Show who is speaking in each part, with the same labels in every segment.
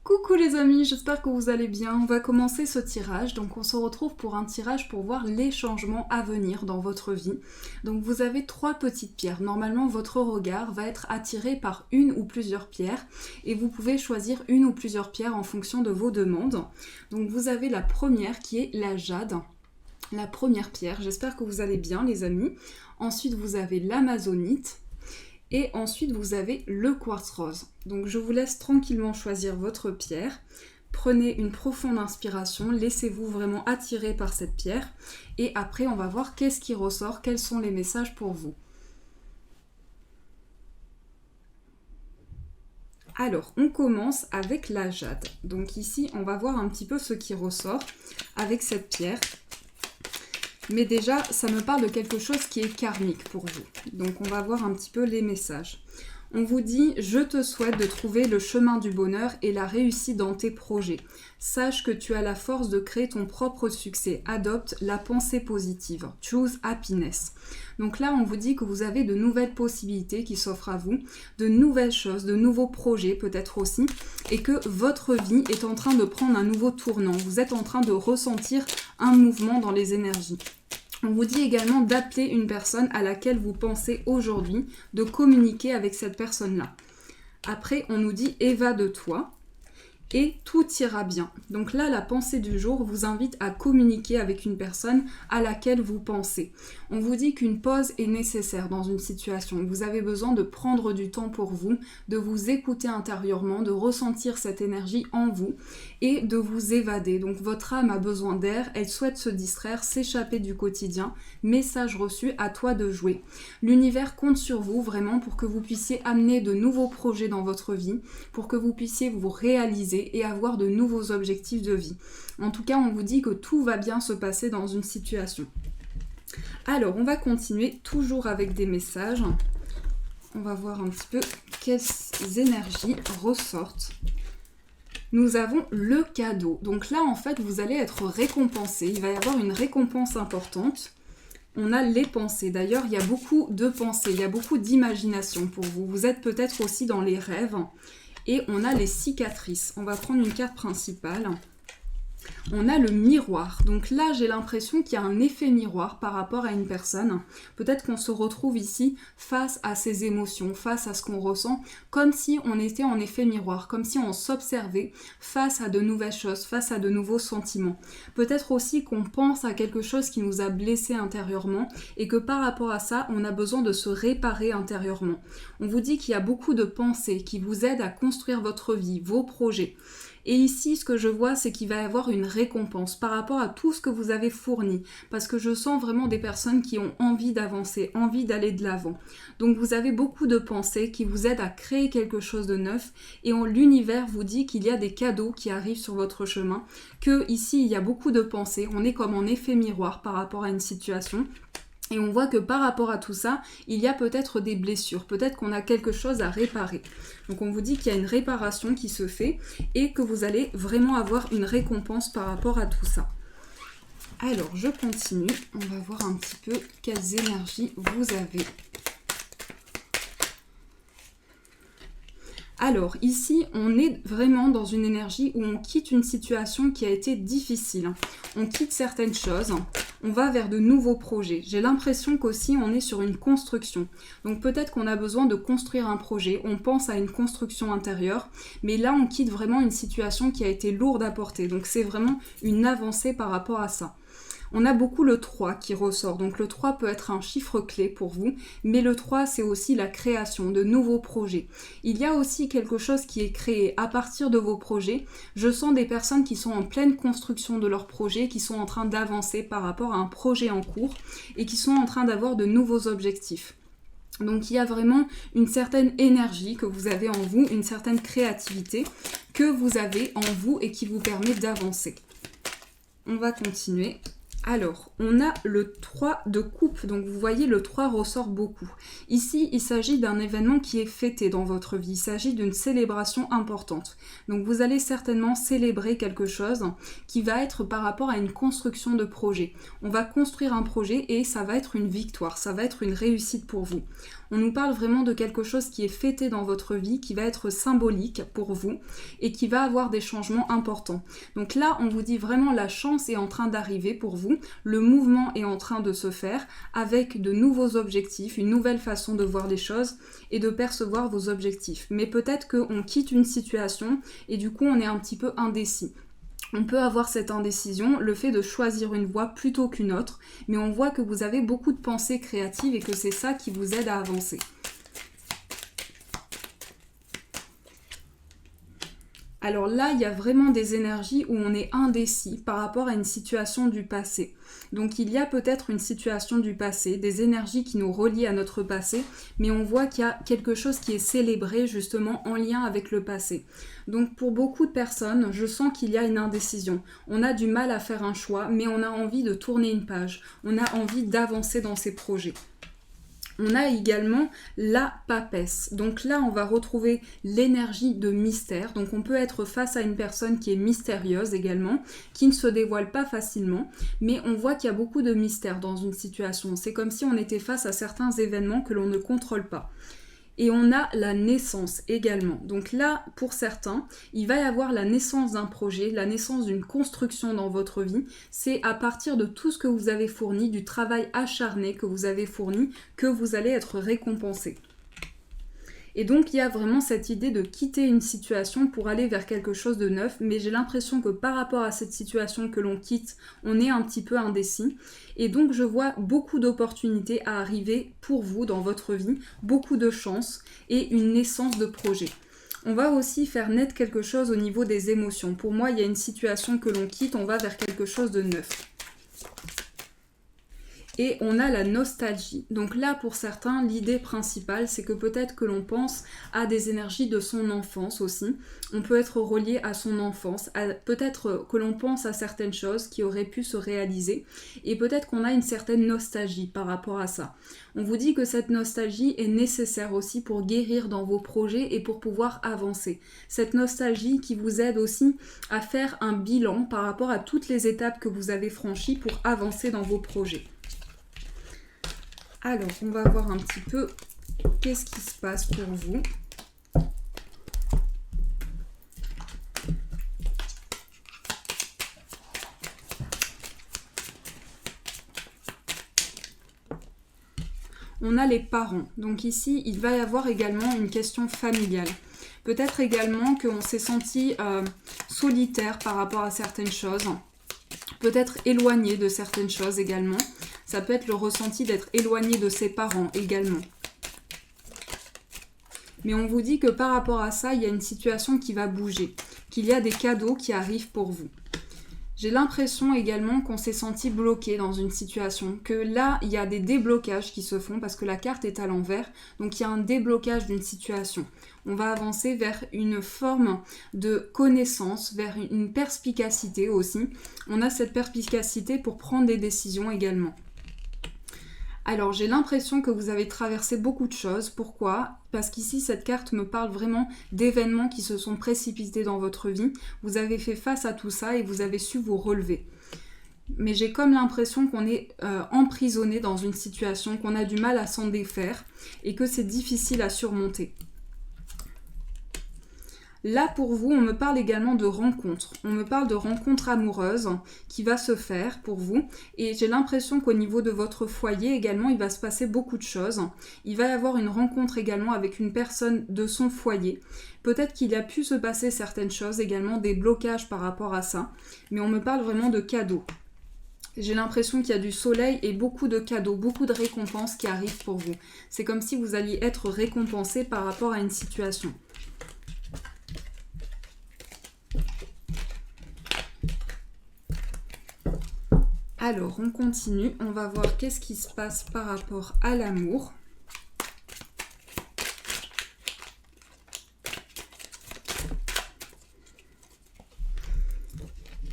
Speaker 1: Coucou les amis, j'espère que vous allez bien. On va commencer ce tirage, donc on se retrouve pour un tirage pour voir les changements à venir dans votre vie. Donc vous avez 3 petites pierres. Normalement votre regard va être attiré par une ou plusieurs pierres et vous pouvez choisir une ou plusieurs pierres en fonction de vos demandes. Donc vous avez la première qui est la jade, la première pierre. J'espère que vous allez bien les amis. Ensuite vous avez l'amazonite. Et ensuite, vous avez le quartz rose. Donc, je vous laisse tranquillement choisir votre pierre. Prenez une profonde inspiration, laissez-vous vraiment attirer par cette pierre. Et après, on va voir qu'est-ce qui ressort, quels sont les messages pour vous. Alors, on commence avec la jade. Donc ici, on va voir un petit peu ce qui ressort avec cette pierre. Mais déjà, ça me parle de quelque chose qui est karmique pour vous. Donc on va voir un petit peu les messages. On vous dit « Je te souhaite de trouver le chemin du bonheur et la réussite dans tes projets. Sache que tu as la force de créer ton propre succès. Adopte la pensée positive. Choose happiness. » Donc là, on vous dit que vous avez de nouvelles possibilités qui s'offrent à vous, de nouvelles choses, de nouveaux projets peut-être aussi, et que votre vie est en train de prendre un nouveau tournant. Vous êtes en train de ressentir un mouvement dans les énergies. On vous dit également d'appeler une personne à laquelle vous pensez aujourd'hui, de communiquer avec cette personne-là. Après, on nous dit « évade-toi » et tout ira bien. Donc là, la pensée du jour vous invite à communiquer avec une personne à laquelle vous pensez. On vous dit qu'une pause est nécessaire dans une situation. Vous avez besoin de prendre du temps pour vous, de vous écouter intérieurement, de ressentir cette énergie en vous et de vous évader. Donc votre âme a besoin d'air, elle souhaite se distraire, s'échapper du quotidien. Message reçu, à toi de jouer. L'univers compte sur vous vraiment pour que vous puissiez amener de nouveaux projets dans votre vie, pour que vous puissiez vous réaliser et avoir de nouveaux objectifs de vie. En tout cas, on vous dit que tout va bien se passer dans une situation. Alors, on va continuer toujours avec des messages. On va voir un petit peu quelles énergies ressortent. Nous avons le cadeau. Donc là, en fait, vous allez être récompensé. Il va y avoir une récompense importante. On a les pensées. D'ailleurs, il y a beaucoup de pensées, il y a beaucoup d'imagination pour vous. Vous êtes peut-être aussi dans les rêves. Et on a les cicatrices. On va prendre une carte principale. On a le miroir. Donc là, j'ai l'impression qu'il y a un effet miroir par rapport à une personne. Peut-être qu'on se retrouve ici face à ses émotions, face à ce qu'on ressent, comme si on était en effet miroir, comme si on s'observait face à de nouvelles choses, face à de nouveaux sentiments. Peut-être aussi qu'on pense à quelque chose qui nous a blessés intérieurement et que par rapport à ça, on a besoin de se réparer intérieurement. On vous dit qu'il y a beaucoup de pensées qui vous aident à construire votre vie, vos projets. Et ici, ce que je vois, c'est qu'il va y avoir une récompense par rapport à tout ce que vous avez fourni. Parce que je sens vraiment des personnes qui ont envie d'avancer, envie d'aller de l'avant. Donc vous avez beaucoup de pensées qui vous aident à créer quelque chose de neuf. Et l'univers vous dit qu'il y a des cadeaux qui arrivent sur votre chemin. Que ici, il y a beaucoup de pensées. On est comme en effet miroir par rapport à une situation. Et on voit que par rapport à tout ça, il y a peut-être des blessures, peut-être qu'on a quelque chose à réparer. Donc on vous dit qu'il y a une réparation qui se fait et que vous allez vraiment avoir une récompense par rapport à tout ça. Alors je continue, on va voir un petit peu quelles énergies vous avez. Alors ici, on est vraiment dans une énergie où on quitte une situation qui a été difficile. On quitte certaines choses, on va vers de nouveaux projets. J'ai l'impression qu'aussi on est sur une construction. Donc peut-être qu'on a besoin de construire un projet, on pense à une construction intérieure, mais là on quitte vraiment une situation qui a été lourde à porter. Donc c'est vraiment une avancée par rapport à ça. On a beaucoup le 3 qui ressort, donc le 3 peut être un chiffre clé pour vous, mais le 3 c'est aussi la création de nouveaux projets. Il y a aussi quelque chose qui est créé à partir de vos projets. Je sens des personnes qui sont en pleine construction de leurs projets, qui sont en train d'avancer par rapport à un projet en cours et qui sont en train d'avoir de nouveaux objectifs. Donc il y a vraiment une certaine énergie que vous avez en vous, une certaine créativité que vous avez en vous et qui vous permet d'avancer. On va continuer Alors, on a le 3 de coupe, donc vous voyez le 3 ressort beaucoup. Ici, il s'agit d'un événement qui est fêté dans votre vie, il s'agit d'une célébration importante. Donc vous allez certainement célébrer quelque chose qui va être par rapport à une construction de projet. On va construire un projet et ça va être une victoire, ça va être une réussite pour vous. On nous parle vraiment de quelque chose qui est fêté dans votre vie, qui va être symbolique pour vous et qui va avoir des changements importants. Donc là, on vous dit vraiment la chance est en train d'arriver pour vous, le mouvement est en train de se faire avec de nouveaux objectifs, une nouvelle façon de voir les choses et de percevoir vos objectifs. Mais peut-être qu'on quitte une situation et du coup on est un petit peu indécis. On peut avoir cette indécision, le fait de choisir une voie plutôt qu'une autre, mais on voit que vous avez beaucoup de pensées créatives et que c'est ça qui vous aide à avancer. Alors là, il y a vraiment des énergies où on est indécis par rapport à une situation du passé. Donc il y a peut-être une situation du passé, des énergies qui nous relient à notre passé, mais on voit qu'il y a quelque chose qui est célébré justement en lien avec le passé. Donc pour beaucoup de personnes, je sens qu'il y a une indécision. On a du mal à faire un choix, mais on a envie de tourner une page. On a envie d'avancer dans ses projets. On a également la papesse. Donc là, on va retrouver l'énergie de mystère. Donc on peut être face à une personne qui est mystérieuse également, qui ne se dévoile pas facilement, mais on voit qu'il y a beaucoup de mystère dans une situation. C'est comme si on était face à certains événements que l'on ne contrôle pas. Et on a la naissance également. Donc là, pour certains, il va y avoir la naissance d'un projet, la naissance d'une construction dans votre vie. C'est à partir de tout ce que vous avez fourni, du travail acharné que vous avez fourni, que vous allez être récompensé. Et donc il y a vraiment cette idée de quitter une situation pour aller vers quelque chose de neuf, mais j'ai l'impression que par rapport à cette situation que l'on quitte, on est un petit peu indécis. Et donc je vois beaucoup d'opportunités à arriver pour vous dans votre vie, beaucoup de chance et une naissance de projet. On va aussi faire naître quelque chose au niveau des émotions. Pour moi, il y a une situation que l'on quitte, on va vers quelque chose de neuf. Et on a la nostalgie. Donc là, pour certains, l'idée principale, c'est que peut-être que l'on pense à des énergies de son enfance aussi. On peut être relié à son enfance. Peut-être que l'on pense à certaines choses qui auraient pu se réaliser. Et peut-être qu'on a une certaine nostalgie par rapport à ça. On vous dit que cette nostalgie est nécessaire aussi pour guérir dans vos projets et pour pouvoir avancer. Cette nostalgie qui vous aide aussi à faire un bilan par rapport à toutes les étapes que vous avez franchies pour avancer dans vos projets. Alors, on va voir un petit peu qu'est-ce qui se passe pour vous. On a les parents. Donc ici, il va y avoir également une question familiale. Peut-être également qu'on s'est senti solitaire par rapport à certaines choses. Peut-être éloigné de certaines choses également. Ça peut être le ressenti d'être éloigné de ses parents également. Mais on vous dit que par rapport à ça, il y a une situation qui va bouger, qu'il y a des cadeaux qui arrivent pour vous. J'ai l'impression également qu'on s'est senti bloqué dans une situation, que là, il y a des déblocages qui se font parce que la carte est à l'envers, donc il y a un déblocage d'une situation. On va avancer vers une forme de connaissance, vers une perspicacité aussi. On a cette perspicacité pour prendre des décisions également. Alors, j'ai l'impression que vous avez traversé beaucoup de choses. Pourquoi ? Parce qu'ici, cette carte me parle vraiment d'événements qui se sont précipités dans votre vie. Vous avez fait face à tout ça et vous avez su vous relever. Mais j'ai comme l'impression qu'on est emprisonné dans une situation, qu'on a du mal à s'en défaire et que c'est difficile à surmonter. Là, pour vous, on me parle également de rencontres. On me parle de rencontres amoureuses qui va se faire pour vous. Et j'ai l'impression qu'au niveau de votre foyer également, il va se passer beaucoup de choses. Il va y avoir une rencontre également avec une personne de son foyer. Peut-être qu'il a pu se passer certaines choses, également des blocages par rapport à ça. Mais on me parle vraiment de cadeaux. J'ai l'impression qu'il y a du soleil et beaucoup de cadeaux, beaucoup de récompenses qui arrivent pour vous. C'est comme si vous alliez être récompensé par rapport à une situation. Alors, on continue. On va voir qu'est-ce qui se passe par rapport à l'amour.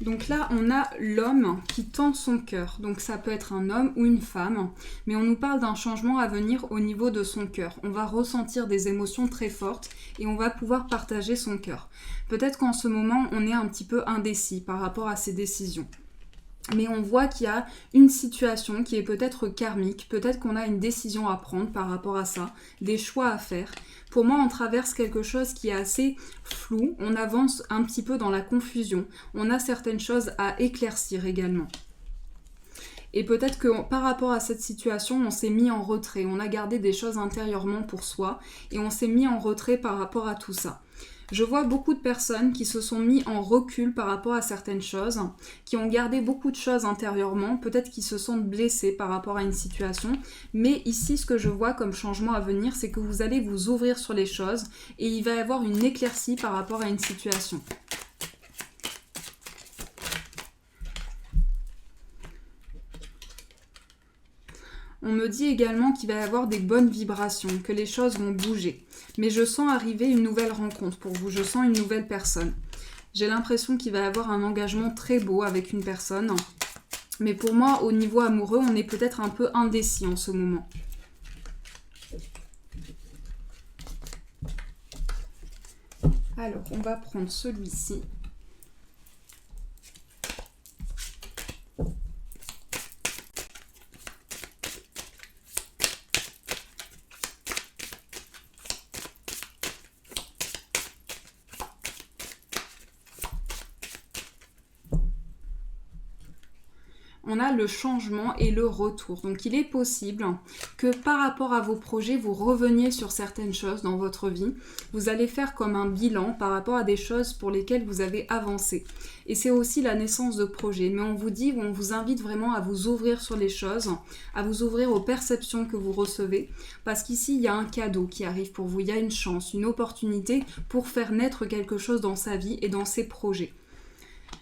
Speaker 1: Donc là, on a l'homme qui tend son cœur. Donc ça peut être un homme ou une femme, mais on nous parle d'un changement à venir au niveau de son cœur. On va ressentir des émotions très fortes et on va pouvoir partager son cœur. Peut-être qu'en ce moment, on est un petit peu indécis par rapport à ces décisions. Mais on voit qu'il y a une situation qui est peut-être karmique, peut-être qu'on a une décision à prendre par rapport à ça, des choix à faire. Pour moi, on traverse quelque chose qui est assez flou, on avance un petit peu dans la confusion, on a certaines choses à éclaircir également. Et peut-être que par rapport à cette situation, on s'est mis en retrait, on a gardé des choses intérieurement pour soi et on s'est mis en retrait par rapport à tout ça. Je vois beaucoup de personnes qui se sont mis en recul par rapport à certaines choses, qui ont gardé beaucoup de choses intérieurement, peut-être qu'ils se sentent blessés par rapport à une situation, mais ici ce que je vois comme changement à venir, c'est que vous allez vous ouvrir sur les choses et il va y avoir une éclaircie par rapport à une situation. On me dit également qu'il va y avoir des bonnes vibrations, que les choses vont bouger. Mais je sens arriver une nouvelle rencontre pour vous, je sens une nouvelle personne. J'ai l'impression qu'il va y avoir un engagement très beau avec une personne. Mais pour moi, au niveau amoureux, on est peut-être un peu indécis en ce moment. Alors, on va prendre celui-ci. On a le changement et le retour. Donc il est possible que par rapport à vos projets, vous reveniez sur certaines choses dans votre vie. Vous allez faire comme un bilan par rapport à des choses pour lesquelles vous avez avancé. Et c'est aussi la naissance de projets. Mais on vous dit, on vous invite vraiment à vous ouvrir sur les choses, à vous ouvrir aux perceptions que vous recevez. Parce qu'ici, il y a un cadeau qui arrive pour vous. Il y a une chance, une opportunité pour faire naître quelque chose dans sa vie et dans ses projets.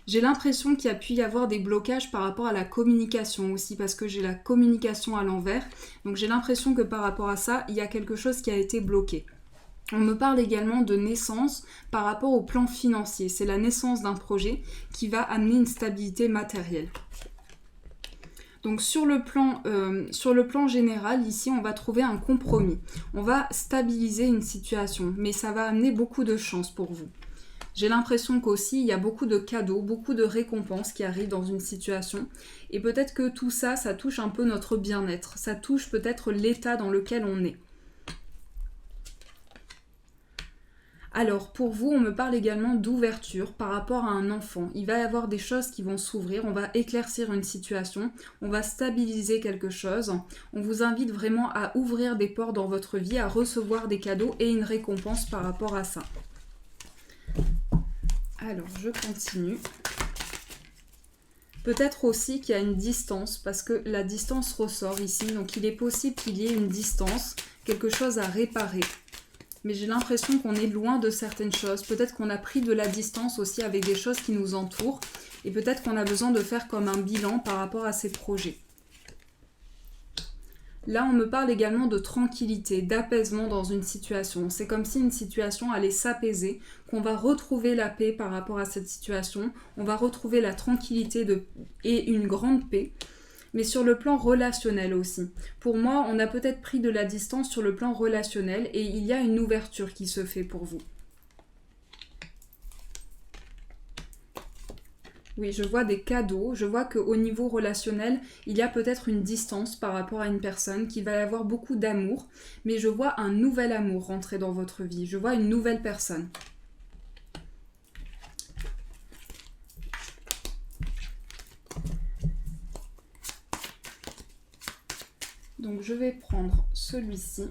Speaker 1: J'ai l'impression qu'il y a pu y avoir des blocages par rapport à la communication aussi, parce que j'ai la communication à l'envers. Donc j'ai l'impression que par rapport à ça, il y a quelque chose qui a été bloqué. On me parle également de naissance par rapport au plan financier. C'est la naissance d'un projet qui va amener une stabilité matérielle. Donc sur le plan général, ici, on va trouver un compromis. On va stabiliser une situation, mais ça va amener beaucoup de chance pour vous. J'ai l'impression qu'aussi, il y a beaucoup de cadeaux, beaucoup de récompenses qui arrivent dans une situation. Et peut-être que tout ça, ça touche un peu notre bien-être. Ça touche peut-être l'état dans lequel on est. Alors, pour vous, on me parle également d'ouverture par rapport à un enfant. Il va y avoir des choses qui vont s'ouvrir, on va éclaircir une situation, on va stabiliser quelque chose. On vous invite vraiment à ouvrir des portes dans votre vie, à recevoir des cadeaux et une récompense par rapport à ça. Alors, je continue. Peut-être aussi qu'il y a une distance, parce que la distance ressort ici. Donc, il est possible qu'il y ait une distance, quelque chose à réparer. Mais j'ai l'impression qu'on est loin de certaines choses. Peut-être qu'on a pris de la distance aussi avec des choses qui nous entourent. Et peut-être qu'on a besoin de faire comme un bilan par rapport à ces projets. Là, on me parle également de tranquillité, d'apaisement dans une situation. C'est comme si une situation allait s'apaiser, qu'on va retrouver la paix par rapport à cette situation. On va retrouver la tranquillité et une grande paix. Mais sur le plan relationnel aussi. Pour moi, on a peut-être pris de la distance sur le plan relationnel et il y a une ouverture qui se fait pour vous. Oui, je vois des cadeaux, je vois qu'au niveau relationnel, il y a peut-être une distance par rapport à une personne, qu'il va y avoir beaucoup d'amour, mais je vois un nouvel amour rentrer dans votre vie, je vois une nouvelle personne. Donc je vais prendre celui-ci.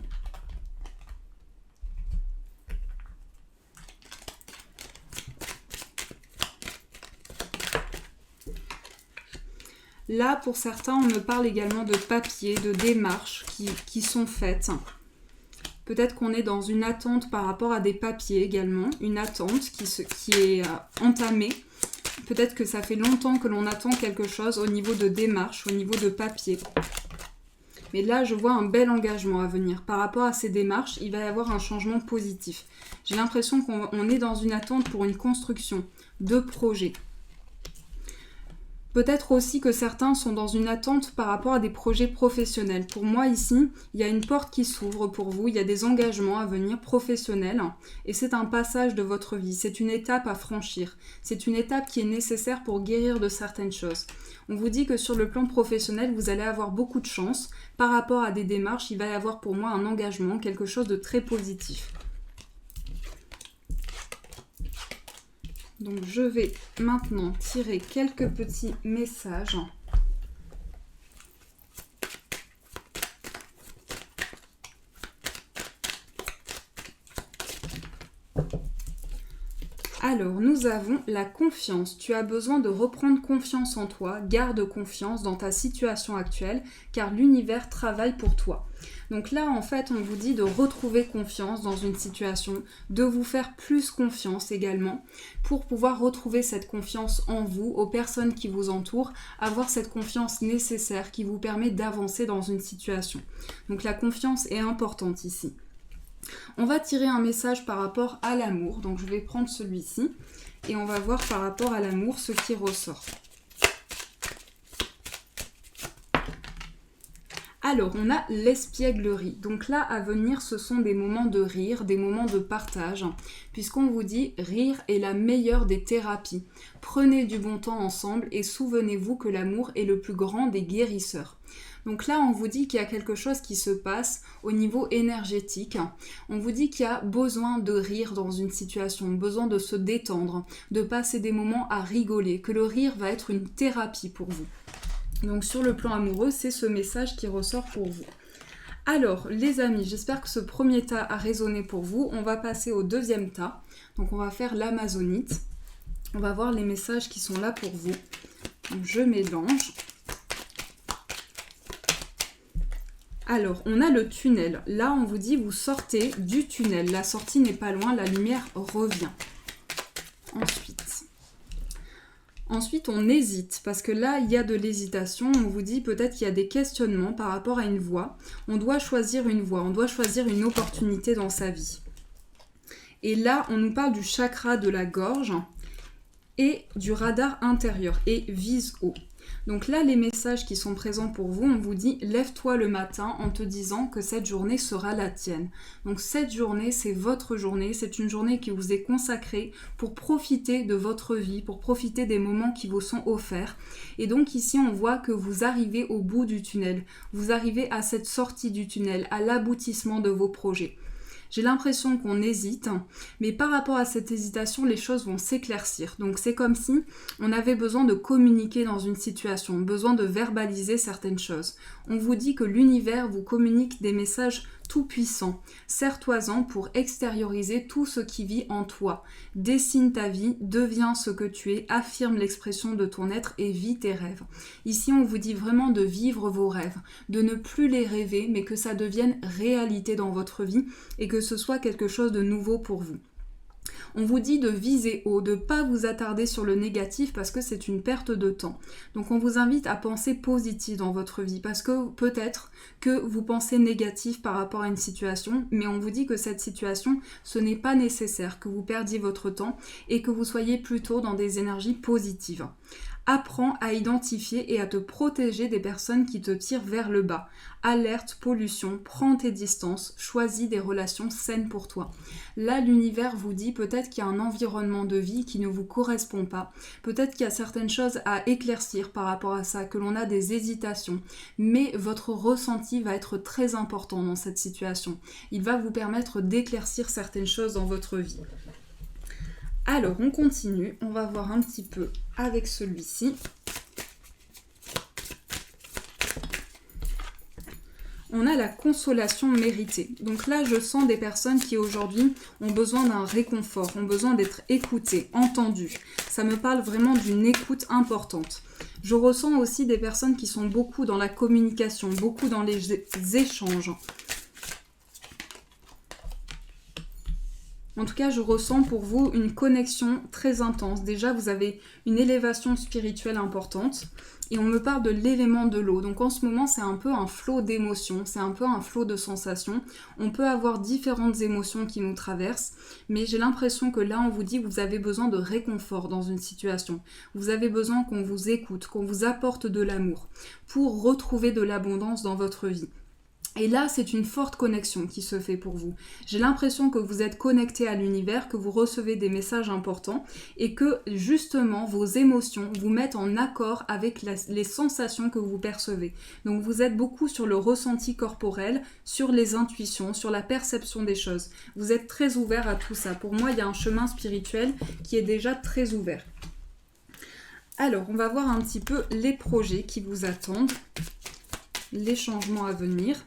Speaker 1: Là, pour certains, on me parle également de papiers, de démarches qui sont faites. Peut-être qu'on est dans une attente par rapport à des papiers également, une attente qui est entamée. Peut-être que ça fait longtemps que l'on attend quelque chose au niveau de démarches, au niveau de papiers. Mais là, je vois un bel engagement à venir. Par rapport à ces démarches, il va y avoir un changement positif. J'ai l'impression qu'on est dans une attente pour une construction de projets. Peut-être aussi que certains sont dans une attente par rapport à des projets professionnels. Pour moi ici, il y a une porte qui s'ouvre pour vous, il y a des engagements à venir professionnels et c'est un passage de votre vie, c'est une étape à franchir. C'est une étape qui est nécessaire pour guérir de certaines choses. On vous dit que sur le plan professionnel, vous allez avoir beaucoup de chance. Par rapport à des démarches, il va y avoir pour moi un engagement, quelque chose de très positif. Donc je vais maintenant tirer quelques petits messages. Alors, nous avons la confiance. Tu as besoin de reprendre confiance en toi. Garde confiance dans ta situation actuelle, car l'univers travaille pour toi. Donc là, en fait, on vous dit de retrouver confiance dans une situation, de vous faire plus confiance également, pour pouvoir retrouver cette confiance en vous, aux personnes qui vous entourent, avoir cette confiance nécessaire qui vous permet d'avancer dans une situation. Donc la confiance est importante ici. On va tirer un message par rapport à l'amour, donc je vais prendre celui-ci et on va voir par rapport à l'amour ce qui ressort. Alors, on a l'espièglerie. Donc là, à venir, ce sont des moments de rire, des moments de partage, puisqu'on vous dit rire est la meilleure des thérapies. Prenez du bon temps ensemble et souvenez-vous que l'amour est le plus grand des guérisseurs. Donc là, on vous dit qu'il y a quelque chose qui se passe au niveau énergétique. On vous dit qu'il y a besoin de rire dans une situation, besoin de se détendre, de passer des moments à rigoler, que le rire va être une thérapie pour vous. Donc sur le plan amoureux, c'est ce message qui ressort pour vous. Alors les amis, j'espère que ce premier tas a résonné pour vous. On va passer au deuxième tas. Donc on va faire l'amazonite. On va voir les messages qui sont là pour vous. Donc, je mélange. Alors, on a le tunnel. Là, on vous dit, vous sortez du tunnel. La sortie n'est pas loin, la lumière revient. Ensuite, on hésite, parce que là, il y a de l'hésitation. On vous dit peut-être qu'il y a des questionnements par rapport à une voie. On doit choisir une voie, on doit choisir une opportunité dans sa vie. Et là, on nous parle du chakra de la gorge et du radar intérieur, et vise haut. Donc là, les messages qui sont présents pour vous, on vous dit « Lève-toi le matin en te disant que cette journée sera la tienne ». Donc cette journée, c'est votre journée, c'est une journée qui vous est consacrée pour profiter de votre vie, pour profiter des moments qui vous sont offerts. Et donc ici, on voit que vous arrivez au bout du tunnel, vous arrivez à cette sortie du tunnel, à l'aboutissement de vos projets. J'ai l'impression qu'on hésite, mais par rapport à cette hésitation, les choses vont s'éclaircir. Donc c'est comme si on avait besoin de communiquer dans une situation, besoin de verbaliser certaines choses. On vous dit que l'univers vous communique des messages tout-puissants. Serre-toi-en pour extérioriser tout ce qui vit en toi. Dessine ta vie, deviens ce que tu es, affirme l'expression de ton être et vis tes rêves. Ici, on vous dit vraiment de vivre vos rêves, de ne plus les rêver, mais que ça devienne réalité dans votre vie et que ce soit quelque chose de nouveau pour vous. On vous dit de viser haut, de ne pas vous attarder sur le négatif parce que c'est une perte de temps. Donc on vous invite à penser positif dans votre vie parce que peut-être que vous pensez négatif par rapport à une situation, mais on vous dit que cette situation, ce n'est pas nécessaire, que vous perdiez votre temps et que vous soyez plutôt dans des énergies positives. Apprends à identifier et à te protéger des personnes qui te tirent vers le bas. Alerte, pollution, prends tes distances, choisis des relations saines pour toi. Là, l'univers vous dit peut-être qu'il y a un environnement de vie qui ne vous correspond pas. Peut-être qu'il y a certaines choses à éclaircir par rapport à ça, que l'on a des hésitations. Mais votre ressenti va être très important dans cette situation. Il va vous permettre d'éclaircir certaines choses dans votre vie. Alors, on continue, on va voir un petit peu avec celui-ci. On a la consolation méritée. Donc là, je sens des personnes qui aujourd'hui ont besoin d'un réconfort, ont besoin d'être écoutées, entendues. Ça me parle vraiment d'une écoute importante. Je ressens aussi des personnes qui sont beaucoup dans la communication, beaucoup dans les échanges. En tout cas, je ressens pour vous une connexion très intense. Déjà, vous avez une élévation spirituelle importante. Et on me parle de l'élément de l'eau. Donc en ce moment, c'est un peu un flot d'émotions, c'est un peu un flot de sensations. On peut avoir différentes émotions qui nous traversent, mais j'ai l'impression que là, on vous dit que vous avez besoin de réconfort dans une situation. Vous avez besoin qu'on vous écoute, qu'on vous apporte de l'amour pour retrouver de l'abondance dans votre vie. Et là, c'est une forte connexion qui se fait pour vous. J'ai l'impression que vous êtes connecté à l'univers, que vous recevez des messages importants et que justement vos émotions vous mettent en accord avec les sensations que vous percevez. Donc vous êtes beaucoup sur le ressenti corporel, sur les intuitions, sur la perception des choses. Vous êtes très ouvert à tout ça. Pour moi, il y a un chemin spirituel qui est déjà très ouvert. Alors, on va voir un petit peu les projets qui vous attendent, les changements à venir.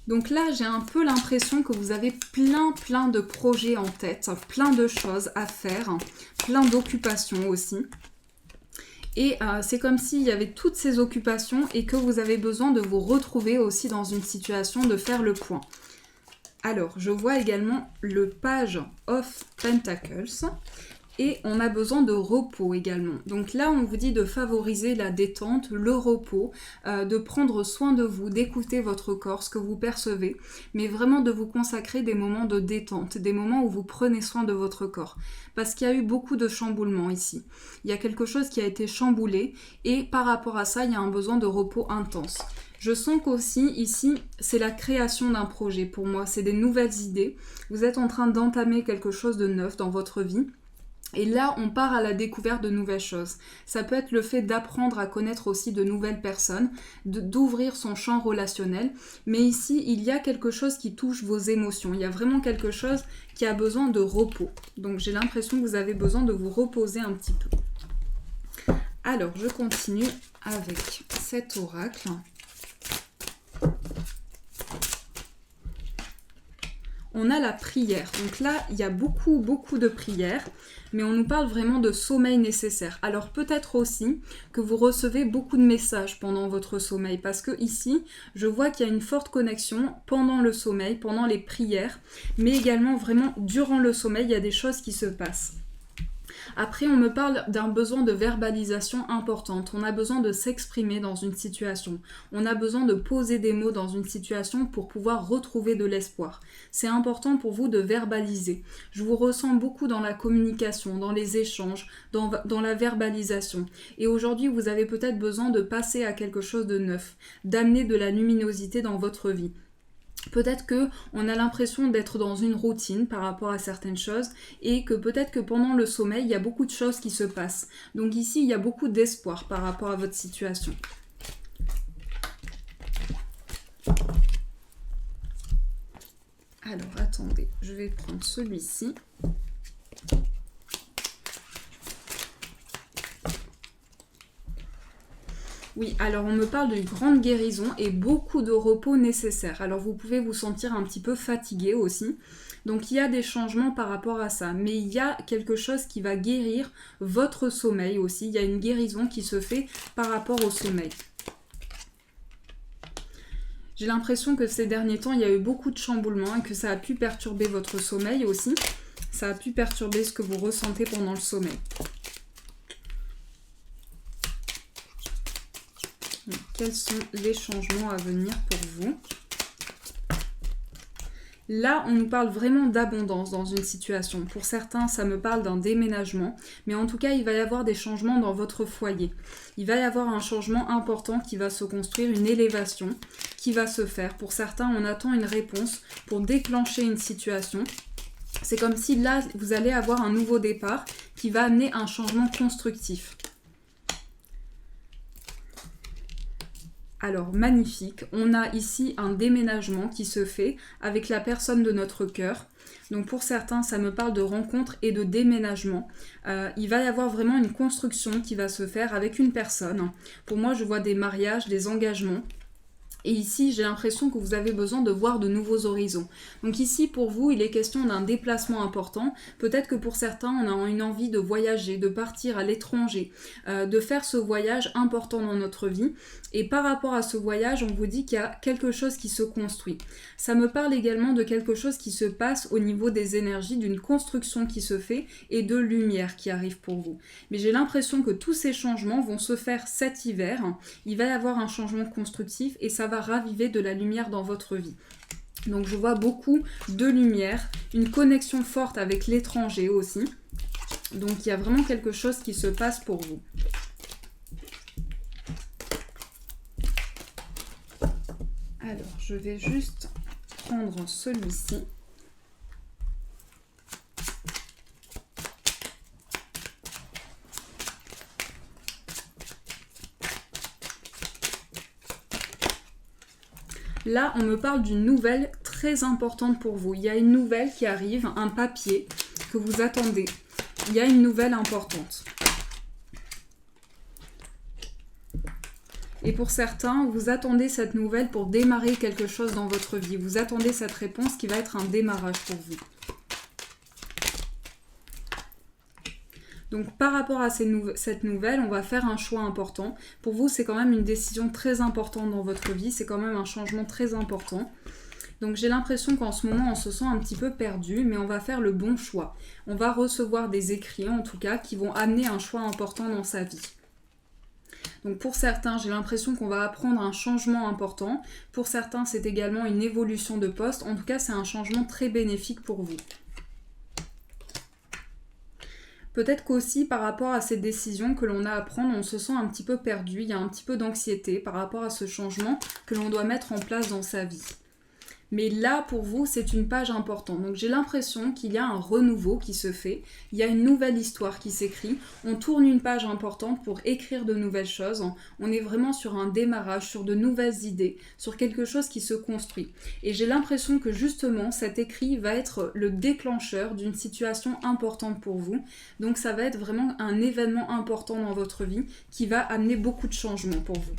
Speaker 1: Donc là, j'ai un peu l'impression que vous avez plein de projets en tête, plein de choses à faire, plein d'occupations aussi. Et c'est comme s'il y avait toutes ces occupations et que vous avez besoin de vous retrouver aussi dans une situation de faire le point. Alors, je vois également le Page of Pentacles. Et on a besoin de repos également. Donc là, on vous dit de favoriser la détente, le repos, de prendre soin de vous, d'écouter votre corps, ce que vous percevez, mais vraiment de vous consacrer des moments de détente, des moments où vous prenez soin de votre corps. Parce qu'il y a eu beaucoup de chamboulements ici. Il y a quelque chose qui a été chamboulé et par rapport à ça, il y a un besoin de repos intense. Je sens qu'aussi, ici, c'est la création d'un projet pour moi, c'est des nouvelles idées. Vous êtes en train d'entamer quelque chose de neuf dans votre vie. Et là, on part à la découverte de nouvelles choses. Ça peut être le fait d'apprendre à connaître aussi de nouvelles personnes, d'ouvrir son champ relationnel. Mais ici, il y a quelque chose qui touche vos émotions. Il y a vraiment quelque chose qui a besoin de repos. Donc j'ai l'impression que vous avez besoin de vous reposer un petit peu. Alors, je continue avec cet oracle. On a la prière. Donc là, il y a beaucoup de prières, mais on nous parle vraiment de sommeil nécessaire. Alors peut-être aussi que vous recevez beaucoup de messages pendant votre sommeil, parce que ici, je vois qu'il y a une forte connexion pendant le sommeil, pendant les prières, mais également vraiment durant le sommeil, il y a des choses qui se passent. Après, on me parle d'un besoin de verbalisation importante. On a besoin de s'exprimer dans une situation. On a besoin de poser des mots dans une situation pour pouvoir retrouver de l'espoir. C'est important pour vous de verbaliser. Je vous ressens beaucoup dans la communication, dans les échanges, dans la verbalisation. Et aujourd'hui, vous avez peut-être besoin de passer à quelque chose de neuf, d'amener de la luminosité dans votre vie. Peut-être qu'on a l'impression d'être dans une routine par rapport à certaines choses et que peut-être que pendant le sommeil, il y a beaucoup de choses qui se passent. Donc ici, il y a beaucoup d'espoir par rapport à votre situation. Alors, attendez, je vais prendre celui-ci. Oui, alors on me parle d'une grande guérison et beaucoup de repos nécessaire. Alors vous pouvez vous sentir un petit peu fatigué aussi. Donc il y a des changements par rapport à ça. Mais il y a quelque chose qui va guérir votre sommeil aussi. Il y a une guérison qui se fait par rapport au sommeil. J'ai l'impression que ces derniers temps, il y a eu beaucoup de chamboulements et que ça a pu perturber votre sommeil aussi. Ça a pu perturber ce que vous ressentez pendant le sommeil. Quels sont les changements à venir pour vous? Là, on nous parle vraiment d'abondance dans une situation. Pour certains, ça me parle d'un déménagement. Mais en tout cas, il va y avoir des changements dans votre foyer. Il va y avoir un changement important qui va se construire, une élévation qui va se faire. Pour certains, on attend une réponse pour déclencher une situation. C'est comme si là, vous allez avoir un nouveau départ qui va amener un changement constructif. Alors, magnifique. On a ici un déménagement qui se fait avec la personne de notre cœur. Donc, pour certains, ça me parle de rencontre et de déménagement. Il va y avoir vraiment une construction qui va se faire avec une personne. Pour moi, je vois des mariages, des engagements. Et ici, j'ai l'impression que vous avez besoin de voir de nouveaux horizons. Donc ici, pour vous, il est question d'un déplacement important. Peut-être que pour certains, on a une envie de voyager, de partir à l'étranger, de faire ce voyage important dans notre vie. Et par rapport à ce voyage, on vous dit qu'il y a quelque chose qui se construit. Ça me parle également de quelque chose qui se passe au niveau des énergies, d'une construction qui se fait et de lumière qui arrive pour vous. Mais j'ai l'impression que tous ces changements vont se faire cet hiver. Il va y avoir un changement constructif et ça va raviver de la lumière dans votre vie. Donc je vois beaucoup de lumière, une connexion forte avec l'étranger aussi. Donc il y a vraiment quelque chose qui se passe pour vous. Alors je vais juste prendre celui-ci. Là, on me parle d'une nouvelle très importante pour vous. Il y a une nouvelle qui arrive, un papier que vous attendez. Il y a une nouvelle importante. Et pour certains, vous attendez cette nouvelle pour démarrer quelque chose dans votre vie. Vous attendez cette réponse qui va être un démarrage pour vous. Donc par rapport à cette nouvelle, on va faire un choix important. Pour vous, c'est quand même une décision très importante dans votre vie. C'est quand même un changement très important. Donc j'ai l'impression qu'en ce moment, on se sent un petit peu perdu, mais on va faire le bon choix. On va recevoir des écrits, en tout cas, qui vont amener un choix important dans sa vie. Donc pour certains, j'ai l'impression qu'on va apprendre un changement important. Pour certains, c'est également une évolution de poste. En tout cas, c'est un changement très bénéfique pour vous. Peut-être qu'aussi par rapport à ces décisions que l'on a à prendre, on se sent un petit peu perdu, il y a un petit peu d'anxiété par rapport à ce changement que l'on doit mettre en place dans sa vie. Mais là, pour vous, c'est une page importante. Donc j'ai l'impression qu'il y a un renouveau qui se fait, il y a une nouvelle histoire qui s'écrit, on tourne une page importante pour écrire de nouvelles choses, on est vraiment sur un démarrage, sur de nouvelles idées, sur quelque chose qui se construit. Et j'ai l'impression que justement, cet écrit va être le déclencheur d'une situation importante pour vous. Donc ça va être vraiment un événement important dans votre vie qui va amener beaucoup de changements pour vous.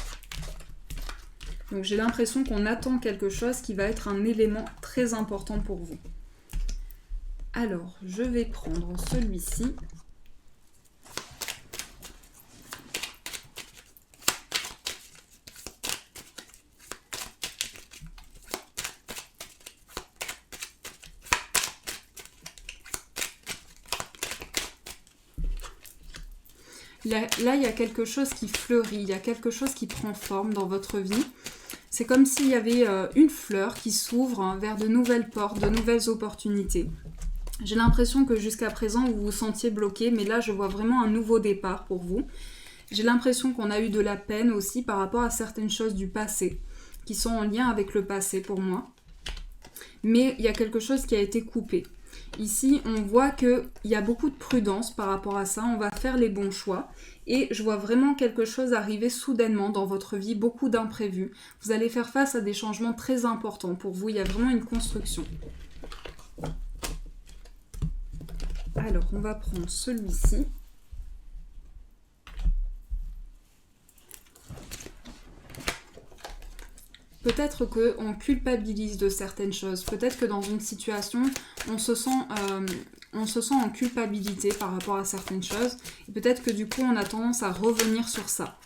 Speaker 1: Donc j'ai l'impression qu'on attend quelque chose qui va être un élément très important pour vous. Alors, je vais prendre celui-ci. Là, il y a quelque chose qui fleurit, il y a quelque chose qui prend forme dans votre vie. C'est comme s'il y avait une fleur qui s'ouvre vers de nouvelles portes, de nouvelles opportunités. J'ai l'impression que jusqu'à présent, vous vous sentiez bloqué, mais là, je vois vraiment un nouveau départ pour vous. J'ai l'impression qu'on a eu de la peine aussi par rapport à certaines choses du passé, qui sont en lien avec le passé pour moi. Mais il y a quelque chose qui a été coupé. Ici, on voit qu'il y a beaucoup de prudence par rapport à ça, on va faire les bons choix. Et je vois vraiment quelque chose arriver soudainement dans votre vie, beaucoup d'imprévus. Vous allez faire face à des changements très importants pour vous, il y a vraiment une construction. Alors, on va prendre celui-ci. Peut-être qu'on culpabilise de certaines choses. Peut-être que dans une situation, on se sent en culpabilité par rapport à certaines choses. Et peut-être que du coup, on a tendance à revenir sur ça.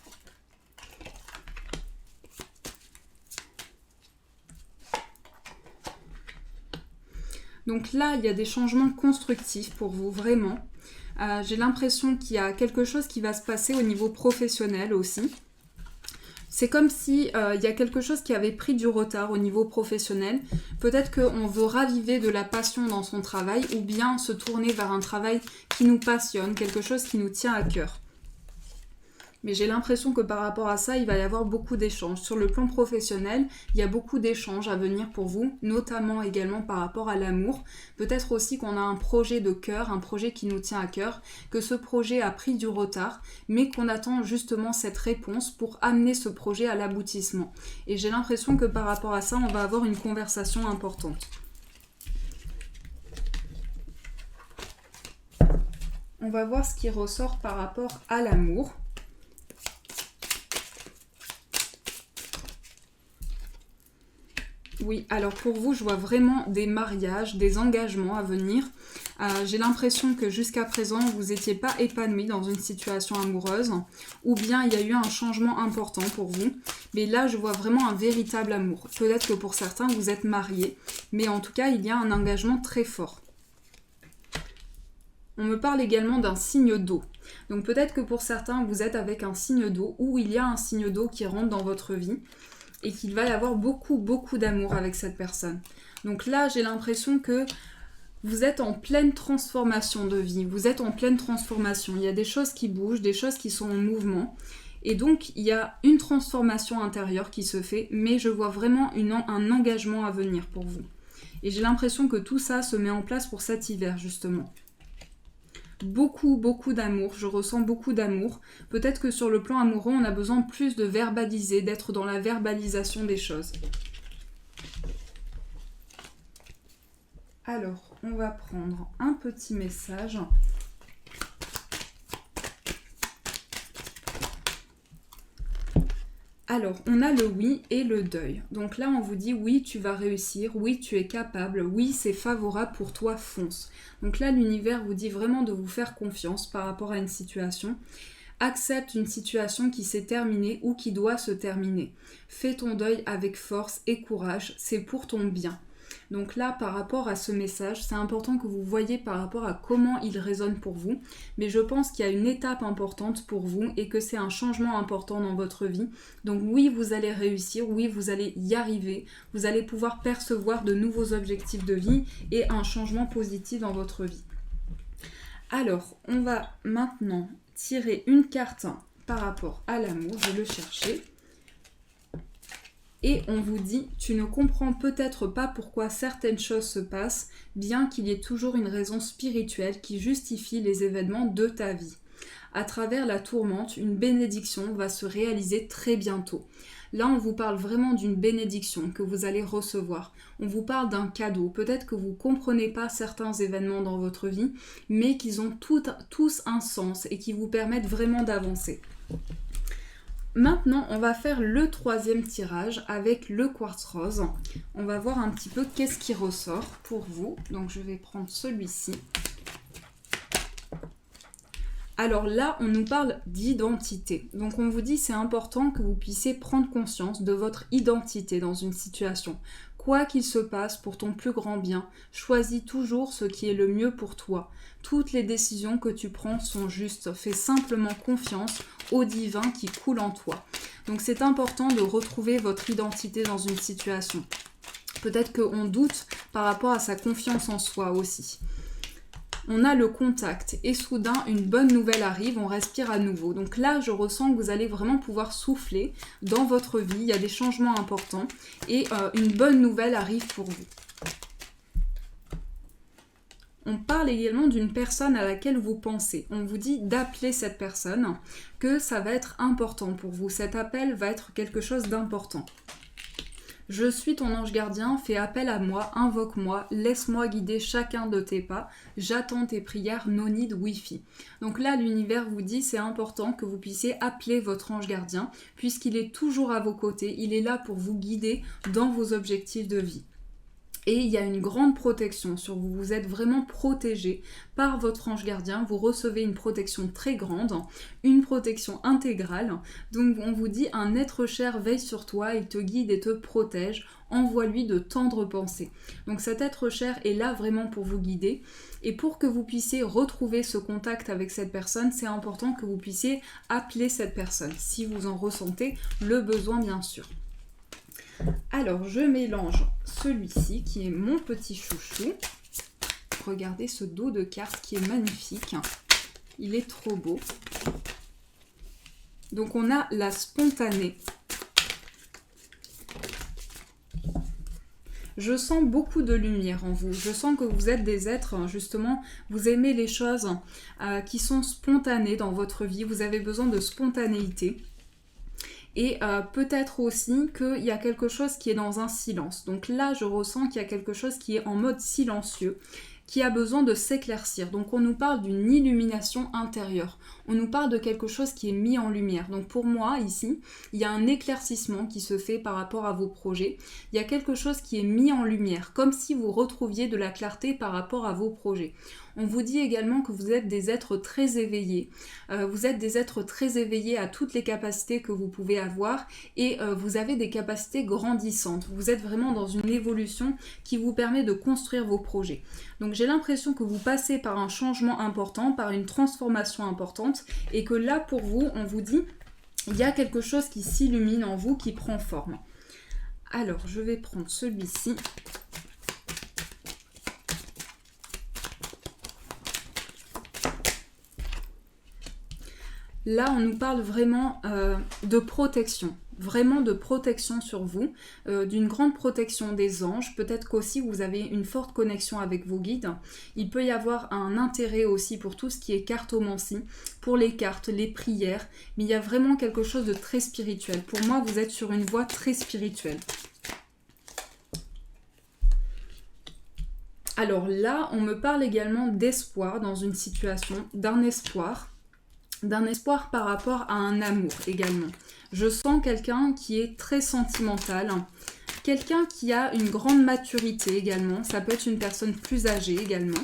Speaker 1: Donc là, il y a des changements constructifs pour vous, vraiment. J'ai l'impression qu'il y a quelque chose qui va se passer au niveau professionnel aussi. C'est comme si y a quelque chose qui avait pris du retard au niveau professionnel. Peut-être qu'on veut raviver de la passion dans son travail ou bien se tourner vers un travail qui nous passionne, quelque chose qui nous tient à cœur. Mais j'ai l'impression que par rapport à ça, il va y avoir beaucoup d'échanges. Sur le plan professionnel, il y a beaucoup d'échanges à venir pour vous, notamment également par rapport à l'amour. Peut-être aussi qu'on a un projet de cœur, un projet qui nous tient à cœur, que ce projet a pris du retard, mais qu'on attend justement cette réponse pour amener ce projet à l'aboutissement. Et j'ai l'impression que par rapport à ça, on va avoir une conversation importante. On va voir ce qui ressort par rapport à l'amour. Oui, alors pour vous, je vois vraiment des mariages, des engagements à venir. J'ai l'impression que jusqu'à présent, vous n'étiez pas épanoui dans une situation amoureuse, ou bien il y a eu un changement important pour vous. Mais là, je vois vraiment un véritable amour. Peut-être que pour certains, vous êtes mariés, mais en tout cas, il y a un engagement très fort. On me parle également d'un signe d'eau. Donc peut-être que pour certains, vous êtes avec un signe d'eau, ou il y a un signe d'eau qui rentre dans votre vie, et qu'il va y avoir beaucoup d'amour avec cette personne. Donc là, j'ai l'impression que vous êtes en pleine transformation de vie, vous êtes en pleine transformation. Il y a des choses qui bougent, des choses qui sont en mouvement. Et donc, il y a une transformation intérieure qui se fait, mais je vois vraiment un engagement à venir pour vous. Et j'ai l'impression que tout ça se met en place pour cet hiver, justement. Beaucoup d'amour, je ressens beaucoup d'amour. Peut-être que sur le plan amoureux, on a besoin plus de verbaliser, d'être dans la verbalisation des choses. Alors, on va prendre un petit message. Alors, on a le oui et le deuil. Donc là, on vous dit oui, tu vas réussir, oui, tu es capable, oui, c'est favorable pour toi, fonce. Donc là, l'univers vous dit vraiment de vous faire confiance par rapport à une situation. Accepte une situation qui s'est terminée ou qui doit se terminer. Fais ton deuil avec force et courage, c'est pour ton bien. Donc là, par rapport à ce message, c'est important que vous voyez par rapport à comment il résonne pour vous. Mais je pense qu'il y a une étape importante pour vous et que c'est un changement important dans votre vie. Donc oui, vous allez réussir, oui, vous allez y arriver. Vous allez pouvoir percevoir de nouveaux objectifs de vie et un changement positif dans votre vie. Alors, on va maintenant tirer une carte par rapport à l'amour. Je vais le chercher. Et on vous dit, tu ne comprends peut-être pas pourquoi certaines choses se passent, bien qu'il y ait toujours une raison spirituelle qui justifie les événements de ta vie. À travers la tourmente, une bénédiction va se réaliser très bientôt. Là, on vous parle vraiment d'une bénédiction que vous allez recevoir. On vous parle d'un cadeau. Peut-être que vous ne comprenez pas certains événements dans votre vie, mais qu'ils ont tous un sens et qui vous permettent vraiment d'avancer. Maintenant, on va faire le troisième tirage avec le quartz rose. On va voir un petit peu qu'est-ce qui ressort pour vous. Donc, je vais prendre celui-ci. Alors là, on nous parle d'identité. Donc, on vous dit c'est important que vous puissiez prendre conscience de votre identité dans une situation. Quoi qu'il se passe pour ton plus grand bien, choisis toujours ce qui est le mieux pour toi. Toutes les décisions que tu prends sont justes. Fais simplement confiance au divin qui coule en toi. Donc c'est important de retrouver votre identité dans une situation. Peut-être qu'on doute par rapport à sa confiance en soi aussi. On a le contact et soudain une bonne nouvelle arrive, on respire à nouveau. Donc là, je ressens que vous allez vraiment pouvoir souffler dans votre vie. Il y a des changements importants et une bonne nouvelle arrive pour vous. On parle également d'une personne à laquelle vous pensez. On vous dit d'appeler cette personne, que ça va être important pour vous. Cet appel va être quelque chose d'important. Je suis ton ange gardien, fais appel à moi, invoque-moi, laisse-moi guider chacun de tes pas, j'attends tes prières, no need wifi. Donc là, l'univers vous dit c'est important que vous puissiez appeler votre ange gardien, puisqu'il est toujours à vos côtés, il est là pour vous guider dans vos objectifs de vie. Et il y a une grande protection sur vous, vous êtes vraiment protégé par votre ange gardien, vous recevez une protection très grande, une protection intégrale. Donc on vous dit un être cher veille sur toi, il te guide et te protège, envoie-lui de tendres pensées. Donc cet être cher est là vraiment pour vous guider. Et pour que vous puissiez retrouver ce contact avec cette personne, c'est important que vous puissiez appeler cette personne, si vous en ressentez le besoin bien sûr. Alors, je mélange celui-ci qui est mon petit chouchou. Regardez ce dos de carte qui est magnifique. Il est trop beau. Donc, on a la spontanée. Je sens beaucoup de lumière en vous. Je sens que vous êtes des êtres, justement, vous aimez les choses qui sont spontanées dans votre vie. Vous avez besoin de spontanéité. Et peut-être aussi qu'il y a quelque chose qui est dans un silence. Donc là, je ressens qu'il y a quelque chose qui est en mode silencieux, qui a besoin de s'éclaircir. Donc on nous parle d'une illumination intérieure. On nous parle de quelque chose qui est mis en lumière. Donc pour moi, ici, il y a un éclaircissement qui se fait par rapport à vos projets. Il y a quelque chose qui est mis en lumière, comme si vous retrouviez de la clarté par rapport à vos projets. On vous dit également que vous êtes des êtres très éveillés. Vous êtes des êtres très éveillés à toutes les capacités que vous pouvez avoir et vous avez des capacités grandissantes. Vous êtes vraiment dans une évolution qui vous permet de construire vos projets. Donc j'ai l'impression que vous passez par un changement important, par une transformation importante et que là pour vous, on vous dit, il y a quelque chose qui s'illumine en vous, qui prend forme. Alors je vais prendre celui-ci. Là, on nous parle vraiment de protection, vraiment de protection sur vous, d'une grande protection des anges. Peut-être qu'aussi vous avez une forte connexion avec vos guides. Il peut y avoir un intérêt aussi pour tout ce qui est cartomancie, pour les cartes, les prières, mais il y a vraiment quelque chose de très spirituel. Pour moi, vous êtes sur une voie très spirituelle. Alors là, on me parle également d'espoir dans une situation, d'un espoir par rapport à un amour également. Je sens quelqu'un qui est très sentimental, quelqu'un qui a une grande maturité également, ça peut être une personne plus âgée également.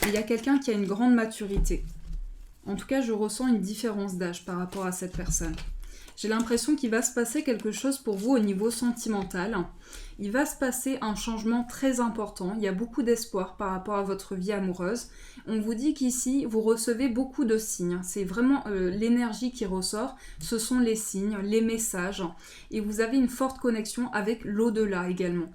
Speaker 1: Il y a quelqu'un qui a une grande maturité. En tout cas, je ressens une différence d'âge par rapport à cette personne. J'ai l'impression qu'il va se passer quelque chose pour vous au niveau sentimental. Il va se passer un changement très important. Il y a beaucoup d'espoir par rapport à votre vie amoureuse. On vous dit qu'ici, vous recevez beaucoup de signes. C'est vraiment l'énergie qui ressort. Ce sont les signes, les messages. Et vous avez une forte connexion avec l'au-delà également.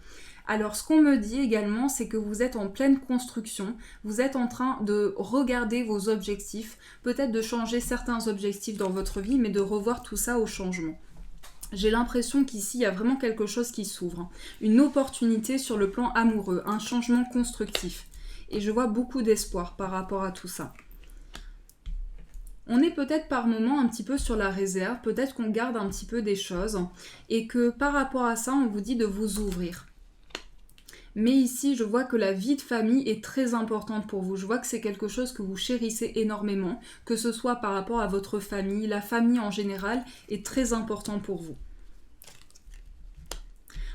Speaker 1: Alors, ce qu'on me dit également, c'est que vous êtes en pleine construction, vous êtes en train de regarder vos objectifs, peut-être de changer certains objectifs dans votre vie, mais de revoir tout ça au changement. J'ai l'impression qu'ici, il y a vraiment quelque chose qui s'ouvre, une opportunité sur le plan amoureux, un changement constructif. Et je vois beaucoup d'espoir par rapport à tout ça. On est peut-être par moments un petit peu sur la réserve, peut-être qu'on garde un petit peu des choses, et que par rapport à ça, on vous dit de vous ouvrir. Mais ici, je vois que la vie de famille est très importante pour vous. Je vois que c'est quelque chose que vous chérissez énormément, que ce soit par rapport à votre famille. La famille en général est très importante pour vous.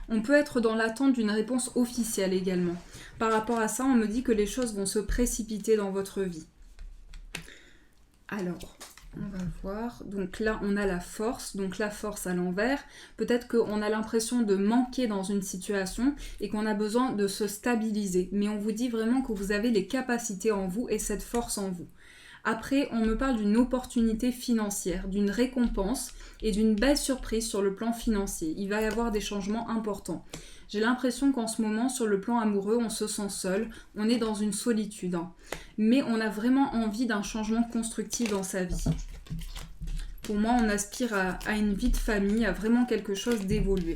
Speaker 1: On peut être dans l'attente d'une réponse officielle également. Par rapport à ça, on me dit que les choses vont se précipiter dans votre vie. Alors, on va voir. Donc là, on a la force. Donc la force à l'envers. Peut-être qu'on a l'impression de manquer dans une situation et qu'on a besoin de se stabiliser. Mais on vous dit vraiment que vous avez les capacités en vous et cette force en vous. Après, on me parle d'une opportunité financière, d'une récompense et d'une belle surprise sur le plan financier. Il va y avoir des changements importants. J'ai l'impression qu'en ce moment, sur le plan amoureux, on se sent seul, on est dans une solitude. Mais on a vraiment envie d'un changement constructif dans sa vie. Pour moi, on aspire à une vie de famille, à vraiment quelque chose d'évolué.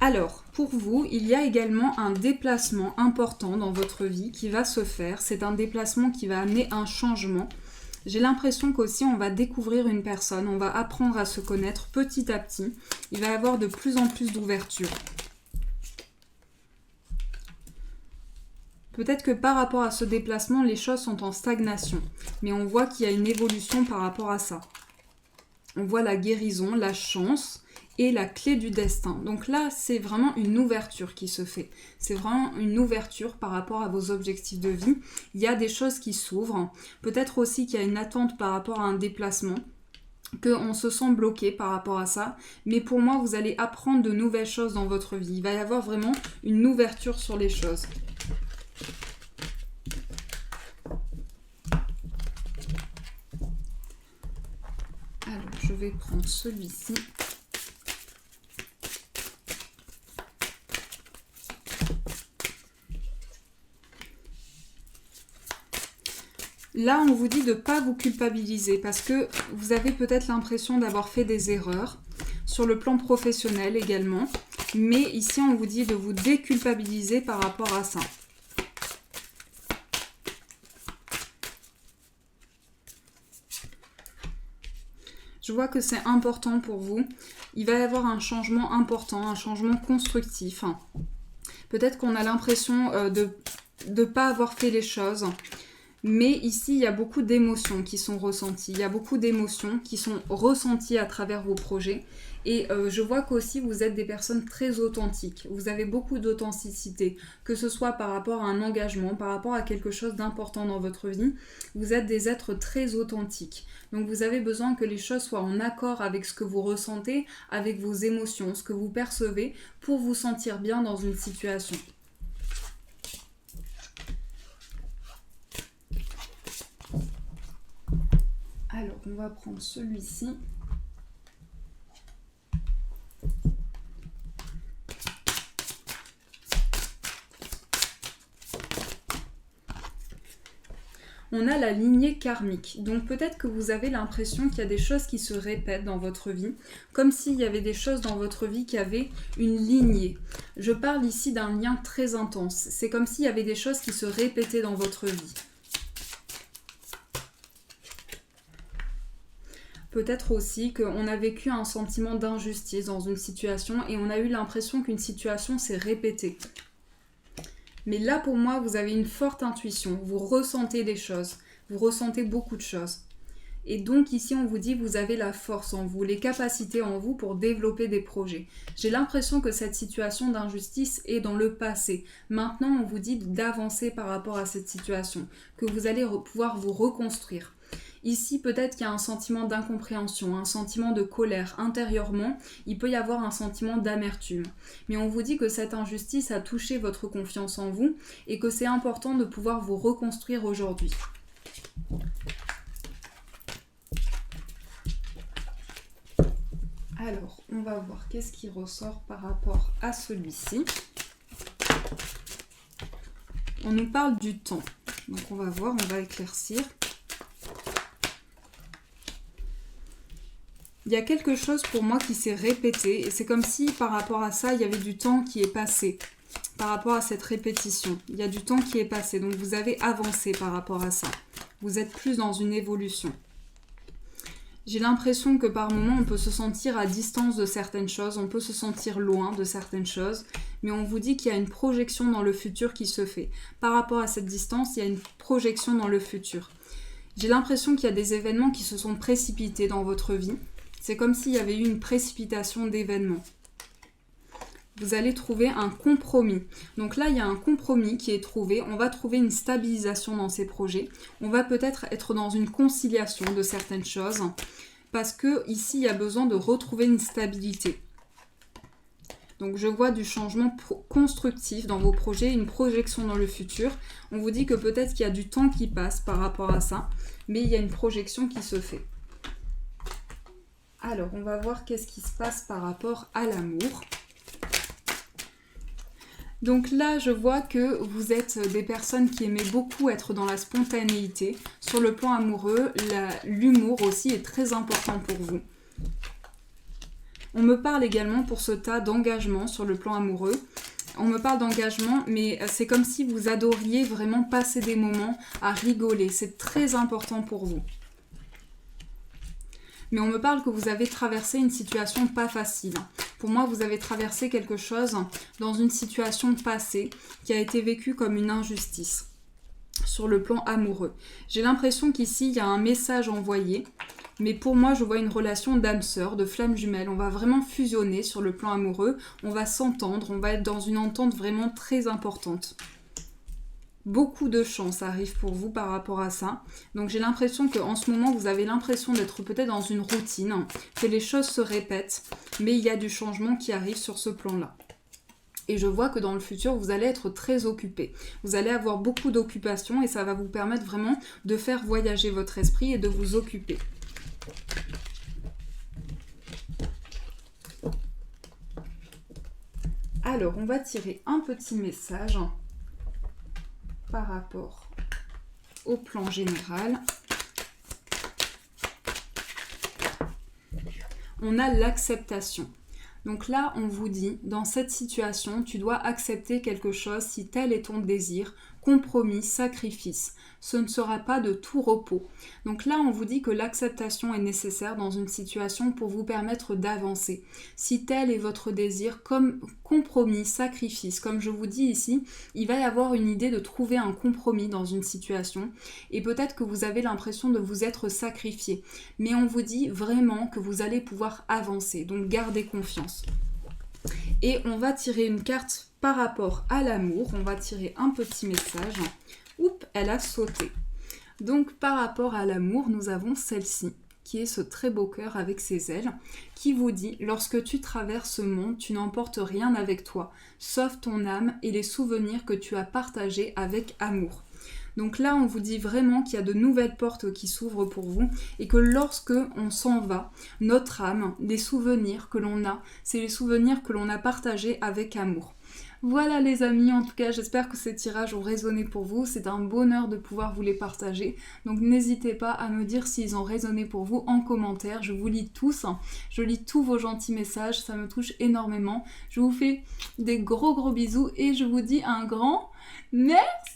Speaker 1: Alors, pour vous, il y a également un déplacement important dans votre vie qui va se faire. C'est un déplacement qui va amener un changement. J'ai l'impression qu'aussi on va découvrir une personne, on va apprendre à se connaître petit à petit. Il va y avoir de plus en plus d'ouverture. Peut-être que par rapport à ce déplacement, les choses sont en stagnation. Mais on voit qu'il y a une évolution par rapport à ça. On voit la guérison, la chance et la clé du destin. Donc là, c'est vraiment une ouverture qui se fait. C'est vraiment une ouverture par rapport à vos objectifs de vie. Il y a des choses qui s'ouvrent. Peut-être aussi qu'il y a une attente par rapport à un déplacement, qu'on se sent bloqué par rapport à ça. Mais pour moi, vous allez apprendre de nouvelles choses dans votre vie. Il va y avoir vraiment une ouverture sur les choses. Alors, je vais prendre celui-ci. Là, on vous dit de ne pas vous culpabiliser parce que vous avez peut-être l'impression d'avoir fait des erreurs sur le plan professionnel également. Mais ici, on vous dit de vous déculpabiliser par rapport à ça. Je vois que c'est important pour vous. Il va y avoir un changement important, un changement constructif. Peut-être qu'on a l'impression de ne pas avoir fait les choses. Mais ici, il y a beaucoup d'émotions qui sont ressenties. Il y a beaucoup d'émotions qui sont ressenties à travers vos projets. Et je vois qu'aussi, vous êtes des personnes très authentiques. Vous avez beaucoup d'authenticité, que ce soit par rapport à un engagement, par rapport à quelque chose d'important dans votre vie. Vous êtes des êtres très authentiques. Donc vous avez besoin que les choses soient en accord avec ce que vous ressentez, avec vos émotions, ce que vous percevez, pour vous sentir bien dans une situation. Alors, on va prendre celui-ci. On a la lignée karmique. Donc peut-être que vous avez l'impression qu'il y a des choses qui se répètent dans votre vie, comme s'il y avait des choses dans votre vie qui avaient une lignée. Je parle ici d'un lien très intense. C'est comme s'il y avait des choses qui se répétaient dans votre vie. Peut-être aussi qu'on a vécu un sentiment d'injustice dans une situation et on a eu l'impression qu'une situation s'est répétée. Mais là, pour moi, vous avez une forte intuition. Vous ressentez des choses. Vous ressentez beaucoup de choses. Et donc ici, on vous dit que vous avez la force en vous, les capacités en vous pour développer des projets. J'ai l'impression que cette situation d'injustice est dans le passé. Maintenant, on vous dit d'avancer par rapport à cette situation, que vous allez pouvoir vous reconstruire. Ici, peut-être qu'il y a un sentiment d'incompréhension, un sentiment de colère. Intérieurement, il peut y avoir un sentiment d'amertume. Mais on vous dit que cette injustice a touché votre confiance en vous et que c'est important de pouvoir vous reconstruire aujourd'hui. Alors, on va voir qu'est-ce qui ressort par rapport à celui-ci. On nous parle du temps. Donc on va voir, on va éclaircir. Il y a quelque chose pour moi qui s'est répété et c'est comme si par rapport à ça, il y avait du temps qui est passé. Par rapport à cette répétition, il y a du temps qui est passé. Donc vous avez avancé par rapport à ça. Vous êtes plus dans une évolution. J'ai l'impression que par moments, on peut se sentir à distance de certaines choses, on peut se sentir loin de certaines choses, mais on vous dit qu'il y a une projection dans le futur qui se fait. Par rapport à cette distance, il y a une projection dans le futur. J'ai l'impression qu'il y a des événements qui se sont précipités dans votre vie. C'est comme s'il y avait eu une précipitation d'événements. Vous allez trouver un compromis. Donc là, il y a un compromis qui est trouvé. On va trouver une stabilisation dans ces projets. On va peut-être être dans une conciliation de certaines choses. Parce que ici, il y a besoin de retrouver une stabilité. Donc je vois du changement constructif dans vos projets, une projection dans le futur. On vous dit que peut-être qu'il y a du temps qui passe par rapport à ça. Mais il y a une projection qui se fait. Alors, on va voir qu'est-ce qui se passe par rapport à l'amour. Donc là, je vois que vous êtes des personnes qui aimaient beaucoup être dans la spontanéité. Sur le plan amoureux, l'humour aussi est très important pour vous. On me parle également pour ce tas d'engagement sur le plan amoureux. On me parle d'engagement, mais c'est comme si vous adoriez vraiment passer des moments à rigoler. C'est très important pour vous. Mais on me parle que vous avez traversé une situation pas facile. Pour moi, vous avez traversé quelque chose dans une situation passée qui a été vécue comme une injustice sur le plan amoureux. J'ai l'impression qu'ici, il y a un message envoyé. Mais pour moi, je vois une relation d'âme sœur, de flamme jumelle. On va vraiment fusionner sur le plan amoureux. On va s'entendre, on va être dans une entente vraiment très importante. Beaucoup de chance arrive pour vous par rapport à ça. Donc j'ai l'impression qu'en ce moment, vous avez l'impression d'être peut-être dans une routine, que les choses se répètent, mais il y a du changement qui arrive sur ce plan-là. Et je vois que dans le futur, vous allez être très occupé. Vous allez avoir beaucoup d'occupations et ça va vous permettre vraiment de faire voyager votre esprit et de vous occuper. Alors, on va tirer un petit message par rapport au plan général. On a l'acceptation. Donc là, on vous dit, dans cette situation, tu dois accepter quelque chose si tel est ton désir, compromis, sacrifice. Ce ne sera pas de tout repos. Donc là, on vous dit que l'acceptation est nécessaire dans une situation pour vous permettre d'avancer. Si tel est votre désir, comme compromis, sacrifice, comme je vous dis ici, il va y avoir une idée de trouver un compromis dans une situation et peut-être que vous avez l'impression de vous être sacrifié. Mais on vous dit vraiment que vous allez pouvoir avancer, donc gardez confiance. Et on va tirer une carte par rapport à l'amour, on va tirer un petit message. Oups, elle a sauté. Donc par rapport à l'amour, nous avons celle-ci, qui est ce très beau cœur avec ses ailes, qui vous dit « Lorsque tu traverses ce monde, tu n'emportes rien avec toi, sauf ton âme et les souvenirs que tu as partagés avec amour. » Donc là, on vous dit vraiment qu'il y a de nouvelles portes qui s'ouvrent pour vous et que lorsque on s'en va, notre âme, les souvenirs que l'on a, c'est les souvenirs que l'on a partagés avec amour. Voilà les amis, en tout cas j'espère que ces tirages ont résonné pour vous, c'est un bonheur de pouvoir vous les partager, donc n'hésitez pas à me dire s'ils ont résonné pour vous en commentaire, je vous lis tous, je lis tous vos gentils messages, ça me touche énormément, je vous fais des gros bisous et je vous dis un grand merci.